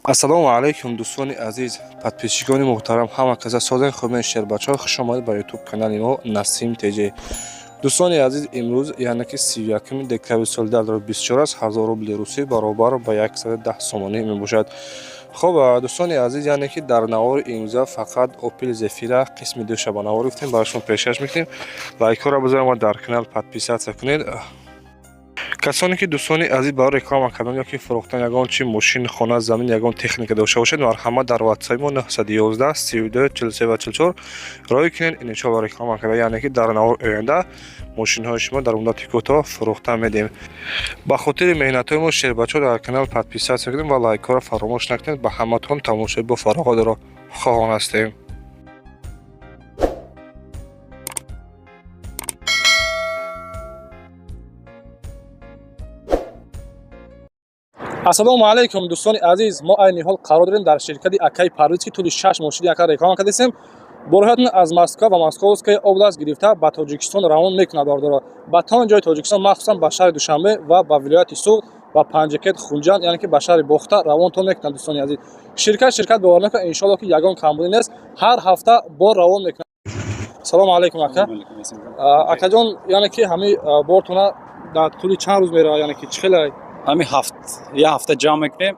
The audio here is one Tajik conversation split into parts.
ассалому алайкум дӯстони азиз, подписчикони муҳтарам, ҳама каса созен хубен шербачаҳо, хуш омадед ба ютуб канали мо Насим Теҷе. Дӯстони азиз, имрӯз яъне ки 31 декабри соли 2024 аст. 1000 рубли русӣ баробар ба 110 сомонӣ мебошад. хуб дӯстони азиз, яъне ки дар навори имрӯза фақат Opel Zafira қисми душа ба навор гирифтем, барашон пешкаш мекунем. Лайкҳоро бизоред ва дар канал подписатсия кунед. касоне ки дӯстони азиз барои реклама кардан ёки фурӯхтан ягон чи мошин, хона, замин, ягон техника дошта бошед, марҳамат дар WhatsApp мо 911 32 43 44 роҳӣ кунед. Иншоалло реклама карда, яъне ки дар навори оянда мошинҳои шумо дар муддати кӯтоҳ фурӯхта медиҳем. ба хотири меҳнатҳои мо шербачаҳо дар канал подписатсия кунед ва лайкҳоро фаромӯш накунед. Ба ҳаматон тамошои бо фароғатро хоҳон ҳастем. ассалому алайкум дӯстони азиз, мо айни ҳол қарор дорем дар ширкати Акай Парвиз ки тӯли 6 мошини яка реклама кардем. Бо роҳиятон аз Москва ва Московская област гирифта ба Тоҷикистон равон мекунад бардора. Ба тамоми ҷои Тоҷикистон, махсусан ба шаҳри Душанбе ва ба вилояти Суғд ва Панҷакет, Хунҷанд, яъне ки ба шаҳри Бохта равонтон мекунад дӯстони азиз. Ширкат бовар мекунад, иншоалло ки ягон камбудӣ нест, ҳар ҳафта бор равон мекунад. Салому алайкум ака. Акаҷон, яъне ки ҳамин бортона дар тӯли чанд рӯз меравад, яъне ки чихелай? ҳамин як ҳафта ҷамъ мекунем,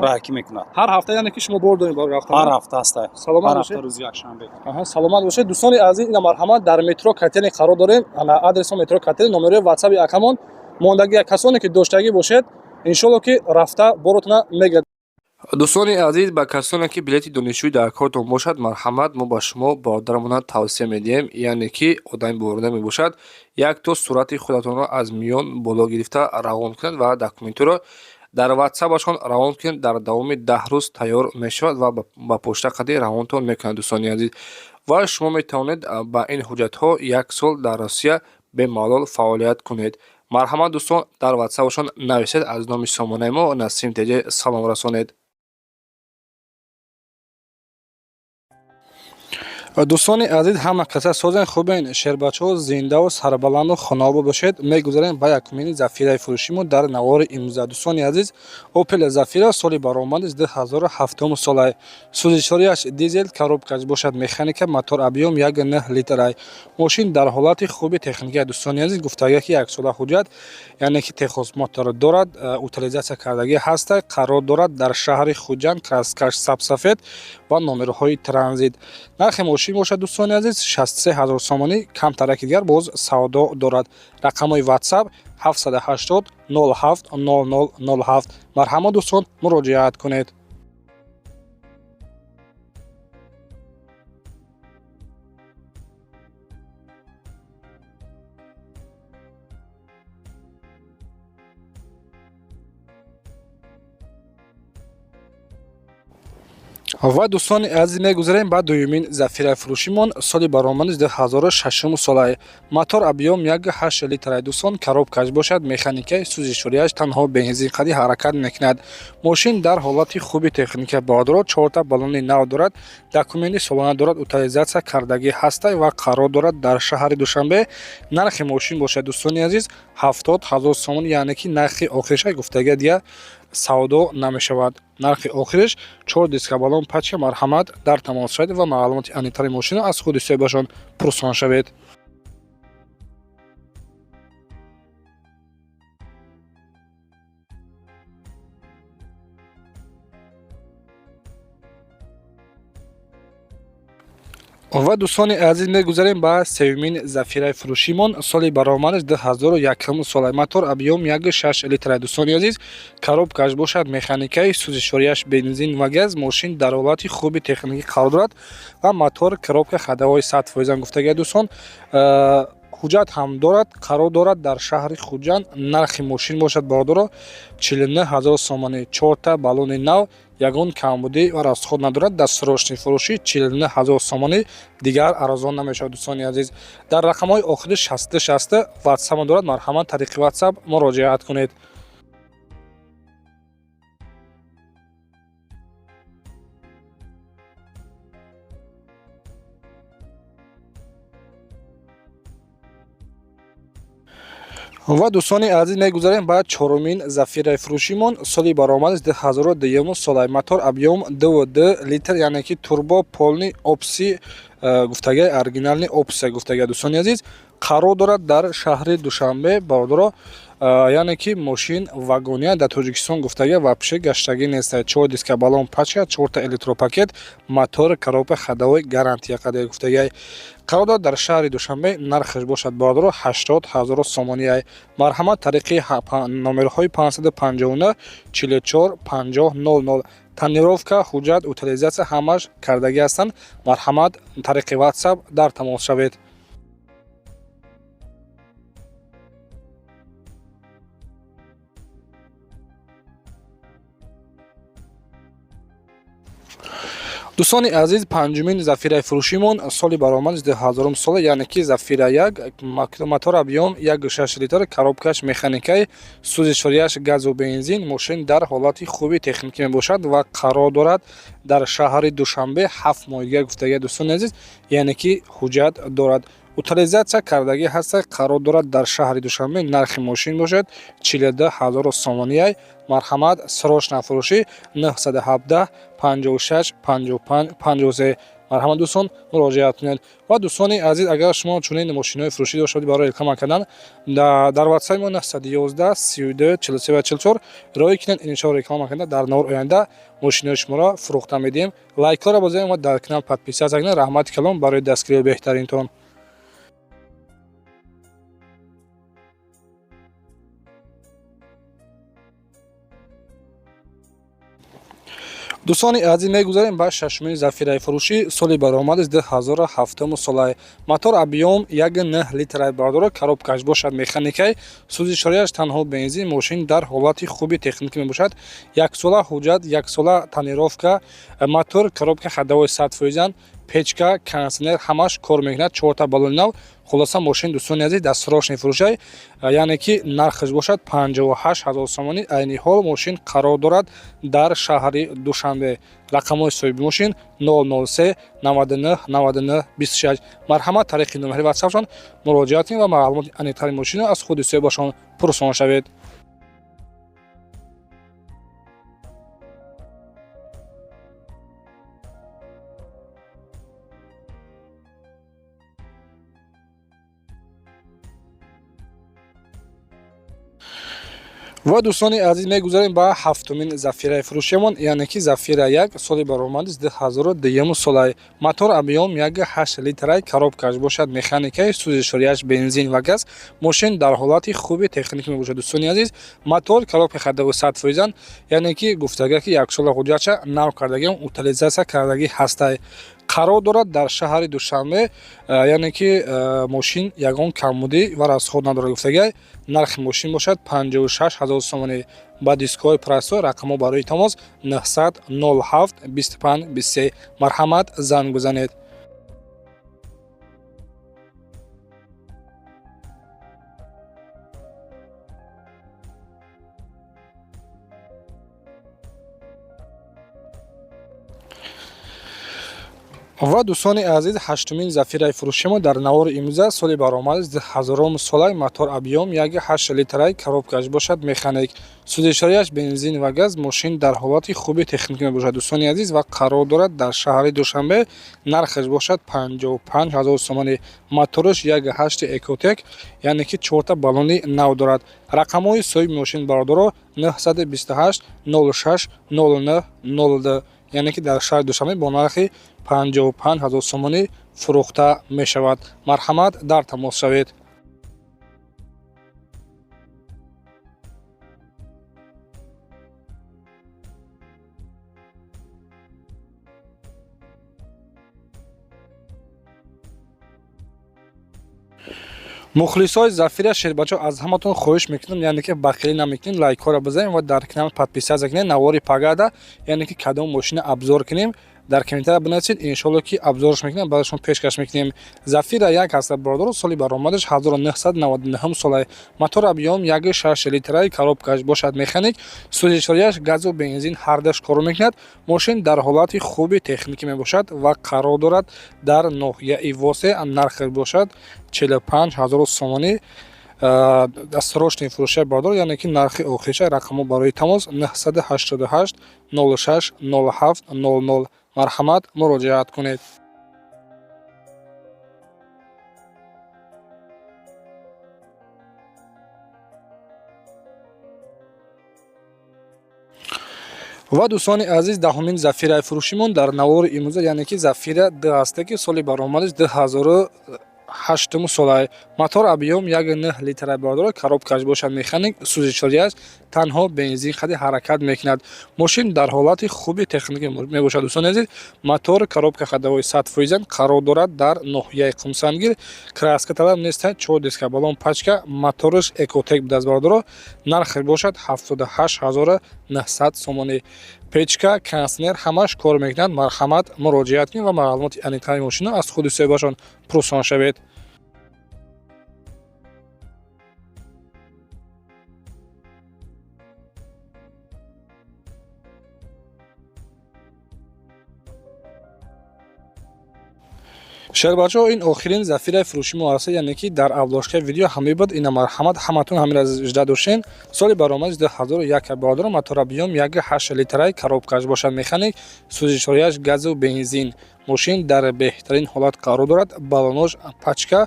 раҳкӣ мекунад. ҳар ҳафта яъне ки шумо бор доред барои рафтан? ҳар ҳафта аст. Саломат бошед. Рӯзи якшанбе. Саломат бошед. Дӯстони азиз, ина марҳамат дар метро Катени қарор дорем. Ана адреси метро Катени, номери WhatsApp акамон мондагия касоне ки доштагӣ бошед, иншоалло ки рафта боротона мегирад. Дӯстони азиз, ба касоне ки билети донишҷӯӣ дар кортон бошад, марҳамат, мо ба шумо бародарамона тавсия медиҳем, яъне ки одами боварда мебошад, як то сурати худатонро аз миён боло гирифта равон кунед ва документиро дар WhatsApp-ашон равон кунед. Дар давоми 10 рӯз тайёр мешавад ва ба почта қади равонтон мекунад. Дӯстони азиз, ва шумо метавонед ба ин ҳуҷҷатҳо 1 сол дар Росия бемалол фаъолият кунед. марҳамат дӯстон, дар WhatsApp-ашон нависед, аз номи сомонаи мо Насим Теҷе салом расонед. дӯстони азиз, ҳама каса созен хубен шербачаҳо зиндаву сарбаланду хонобод бошед. Мегузарем ба якумини Зафираи фурӯшимо дар навори имрӯза. Дӯстони азиз, Opel Zafira соли баромадаш 2007 солай. Сӯзишворияш дизел, коробкаш бошад механика, мотор объем 1.9 литрай. Мошин дар ҳолати хуби техникия. Дӯстони азиз, гуфтага ки 1 сола ҳуҷҷат, яъне ки техосмотор дорад, утилизация кардагӣ ҳастай, қарор дорад дар шаҳри Хунҷанд, краскаш сабсафед ва номерҳои транзит. нархи мошин бошад дӯстони азиз 63 000 сомонӣ, камтараки дигар боз савдо дорад. рақамҳои WhatsApp 780 07 0007. марҳамат дӯстон, муроҷиат кунед. ва дӯстони азиз, мегузарем ба дуюмин Зафираи фурӯшимон соли баромадаш 2006 солай. мотор объем 1.8 литрай. дӯстон, коробкаш бошад механикаи, сӯзишворияш танҳо бензин қади ҳаракат мекунад. мошин дар ҳолати хуби техника бодро 4 баллони нав дорад, документи солона дорад, утилизация кардагӣ ҳастай ва қарор дорад дар шаҳри Душанбе. нархи мошин бошад дӯстони азиз 70 000 сомон, яъне ки нархи охириша гуфтага дигар савдо намешавад. нархи охириш 4 дискабалон пачка. марҳамат, дар тамос шавед ва маълумоти анитари мошина аз худи соҳибашон пурсон шавед. ва дӯстони азиз, мегузарем ба сеюмин Зафираи фурӯшимон соли баромадаш 2001 солай. мотор объем 1.6 литрай. дӯстони азиз, коробкаш бошад механикаи, сӯзишворияш бензин ва газ. мошин дар ҳолати хуби техникӣ қарор дорад ва мотор, коробка, ходовои 100% гуфтага дӯстон ҳуҷҷат ҳам дорад, қарор дорад дар шаҳри Хунҷанд. нархи мошин бошад бардоро 49 000 сомонӣ, 4 баллони нав, ягон камбудӣ ва расход надорад. дастсрочни фурӯшӣ 49 000 сомонӣ, дигар арзон намешавад. дӯстони азиз, дар рақамҳои охири 60 WhatsApp дорад. марҳамат, тариқи WhatsApp муроҷиат кунед. ва дӯстони азиз мегузарем ба чорумин зафираи фурӯшимон соли баромадис 2002 солай мотор объём 2 литр яъне ки турбо полни опси гуфтагай оригинални опси гуфтагай дӯстони азиз қарор дорад дар шаҳри Душанбе бародаро яъне ки мошин вагония дар Тоҷикистон гуфтагай вапше гаштагӣ нест 4 диска балон пачка 4 электропакет мотор коробка ходовой гарантия қадар гуфтагай қарор дорад дар шаҳри Душанбе нархаш бошад бародаро 80 000 сомония марҳамат тариқи номерҳои 559 44 50 00 тонировка ҳуҷҷат утилизатсия ҳамаш кардагӣ ҳастанд марҳамат тариқи WhatsApp дар тамос шавед. дӯстони азиз панҷумин зафираи фурӯшимон соли баромадис 2000 сола яъне ки зафира 1 мотор объём 1.6 литр коробкаш механикаи сӯзишворияш газу бензин мошин дар ҳолати хуби техникӣ мебошад ва қарор дорад дар шаҳри Душанбе 7 моҳига гуфтагай дӯстони азиз яъне ки ҳуҷҷат дорад утилизатсия кардагӣ ҳаста қарор дорад дар шаҳри Душанбе нархи мошин бошад 42 000 сомония марҳамат срочнафурӯшӣ 917 56 55 53 марҳамат дӯстон муроҷиат кунед ва дӯстони азиз агар шумо чунин мошинҳои фурӯшӣ дошта бошед барои илтимос кардан дар WhatsApp мо 911 32 43 44 роҳӣ кунед иншоалло реклама карда дар навр оянда мошинҳои шуморо фурӯхта медиҳем лайкҳоро бозем ва дар канал подписатсия кунед раҳмати калон барои дастгирии беҳтаринтон. дӯстони азиз мегузарем ба шашумин зафираи фурӯшӣ соли баромадис 2007 солай мотор объём 1 литр бародаро коробкаш бошад механикаи сӯзишворияш танҳо бензин мошин дар ҳолати хуби техникӣ мебошад 1 сола ҳуҷҷат 1 сола тонировка мотор коробка ходовой 100%, печка кондитсионер ҳамаш кор мекунад 4 балони нав хулоса мошин дӯстони азиз дар срочнаи фурӯшай яъне ки нархаш бошад 58 000 сомонӣ айни ҳол мошин қарор дорад дар шаҳри Душанбе рақамҳои соҳиби мошин 003 99 99 26 марҳамат тариқи номери WhatsApp-шон муроҷиат кунед ва маълумоти аниқтари мошинро аз худи соҳибашон пурсон шавед. ва дӯстони азиз мегузарем ба ҳафтумин зафираи фурӯшиамон яъне ки зафира 1 соли баромадис 2002 солай мотор объём 1.8 литр коробкаш бошад механикаи сӯзишворияш бензин ва газ мошин дар ҳолати хуби техникӣ мебошад дӯстони азиз мотор коробка ходовой 100% яъне ки гуфтага ки 1 сола ҳуҷҷатша нав кардагӣ утилизатсия кардагӣ ҳастай қарор дорад дар шаҳри Душанбе яъне ки мошин ягон камбудӣ ва расход надорад гуфтагай нархи мошин бошад 56 000 сомонӣ ба дискҳои прайсҳо рақамҳо барои тамос 900 07 25 23 марҳамат занг бизанед. ва дӯстони азиз ҳаштумин зафираи фурӯшимо дар навори имрӯза соли баромадис 2000 солай мотор объём 1.8 литр коробкаш бошад механик сӯзишворияш бензин ва газ мошин дар ҳолати хуби техникӣ мебошад дӯстони азиз ва қарор дорад дар шаҳри Душанбе нархаш бошад 55 000 сомонӣ мотораш 1.8 экотек яъне ки 4 балони нав дорад рақамҳои соҳиби мошин бародаро 928 06 09 02 яъне ки дар шаҳри Душанбе бо нархи 55 000 сомонӣ фурӯхта мешавад марҳамат дар тамос шавед. мухлисои зафира шербачо аз ҳаматон хоҳиш мекунам яъне ки бахилӣ намекунем лайкҳоро бизанем ва дар канал подписатсия кунем навори пагада яъне ки кадом мошина абзор кунем дар комментария бинависед иншоалло ки абзорш мекунем баъдашон пешкаш мекунем. зафира 1 ҳаста бародаро соли баромадаш 1999 солай мотор объём 1.6 литр коробкаш бошад механик сӯзишворияш газу бензин ҳардаш кор мекунад мошин дар ҳолати хуби техникӣ мебошад ва қарор дорад дар ноҳияи восе нархаш бошад 45 000 сомонӣ срочный фурӯши бардор, яъне ки нархи охириша рақамҳо барои тамос 988 06 07 00. марҳамат, муроҷиат кунед. ва дӯстони азиз, даҳумин зафираи фурӯшимон дар навори имрӯза, яъне ки зафира 2 ҳаста ки соли баромадаш 2008 солае. мотор объём 1.9 литра бардор, коробкаш бошад механик, сӯзишворияш танҳо бензин хади ҳаракат мекунад. Мошин дар ҳолати хуби техникӣ мебошад. дӯстони азиз, мотор коробка хадавои 100% қарор дорад дар ноҳияи Қумсангир. краска талаб нест, 4 диска балон пачка, мотораш экотек будаст бардор. нархи бошад 78900 сомонӣ. печка, кондитсионер ҳамаш кор мекунад. марҳамат, муроҷиат кунед ва маълумоти аниқтаи мошина аз худи соҳибашон пурсон шавед. шербачаҳо, ин охирин зафираи фурӯши мо аст, яъне ки дар авлошкаи видео ҳамин буд. ина марҳамат, ҳаматон ҳамира жда дошен. соли баромадиш 2001 бардор, мотор объём 1.8 литраи, коробкаш бошад механик, сӯзишворияш газу бензин. мошин дар беҳтарин ҳолат қарор дорад. балонош пачка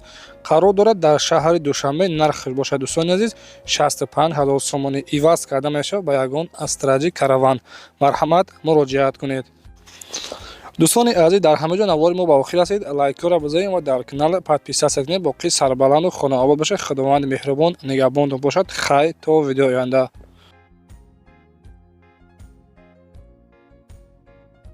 қарор дорад дар шаҳри Душанбе. нархиш бошад дӯстони азиз 65000 сомонӣ. иваз карда мешавад ба ягон Астраҷи караван. марҳамат, муроҷиат кунед. дӯстони азиз, дар ҳама ҷо навори мо ба охир расид. лайкҳоро бизоед ва дар канал подписатсия кунед. боқӣ сарбаланду хонаобод бошед. худованди меҳрубон нигаҳбонтон бошад. хайр то видеои оянда.